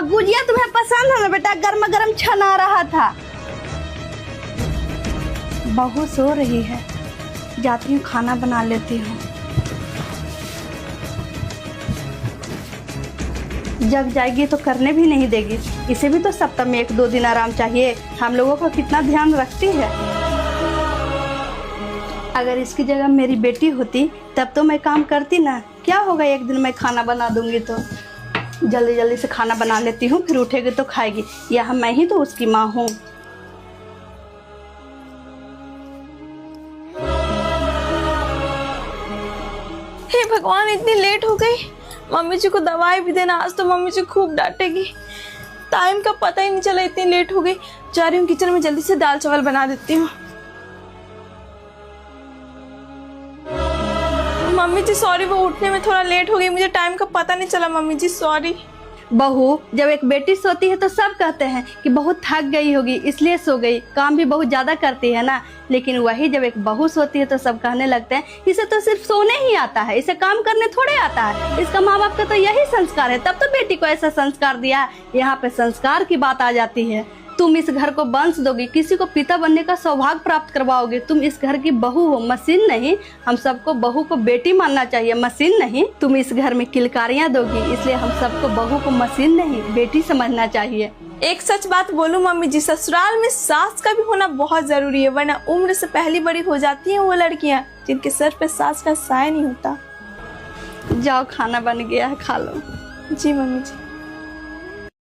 गुजिया तुम्हें पसंद है ना बेटा, गर्मा गर्म छना रहा था। बहू सो रही है, जाती हूँ खाना बना लेती हूँ। जग जाएगी तो करने भी नहीं देगी। इसे भी तो सप्ताह में 1-2 दिन आराम चाहिए। हम लोगों का कितना ध्यान रखती है। अगर इसकी जगह मेरी बेटी होती तब तो मैं काम करती ना। क्या होगा, एक दिन मैं खाना बना दूंगी तो जल्दी जल्दी से खाना बना लेती हूँ, फिर उठेगी तो खाएगी। यह मैं ही तो उसकी माँ हूँ। हे भगवान, इतनी लेट हो गई। मम्मी जी को दवाई भी देना, आज तो मम्मी जी खूब डांटेगी। टाइम का पता ही नहीं चला, इतनी लेट हो गई। जा रही हूँ किचन में, जल्दी से दाल चावल बना देती हूँ। मम्मी जी सॉरी, वो उठने में थोड़ा लेट हो गई, मुझे टाइम का पता नहीं चला। मम्मी जी सॉरी। बहू जब एक बेटी सोती है तो सब कहते हैं कि बहुत थक गई होगी इसलिए सो गई, काम भी बहुत ज्यादा करती है ना। लेकिन वही जब एक बहू सोती है तो सब कहने लगते हैं इसे तो सिर्फ सोने ही आता है, इसे काम करने थोड़े आता है। इसका माँ बाप का तो यही संस्कार है, तब तो बेटी को ऐसा संस्कार दिया। यहाँ पे संस्कार की बात आ जाती है। तुम इस घर को वंश दोगी, किसी को पिता बनने का सौभाग्य प्राप्त करवाओगे। तुम इस घर की बहू हो, मशीन नहीं। हम सबको बहू को बेटी मानना चाहिए, मशीन नहीं। तुम इस घर में किलकारियां दोगी, इसलिए हम सबको बहू को मशीन नहीं बेटी समझना चाहिए। एक सच बात बोलूं मम्मी जी, ससुराल में सास का भी होना बहुत जरूरी है, वरना उम्र से पहली बड़ी हो जाती हैं वो लड़कियां जिनके सर पे सास का साया नहीं होता। जाओ खाना बन गया है, खा लो। जी मम्मी जी।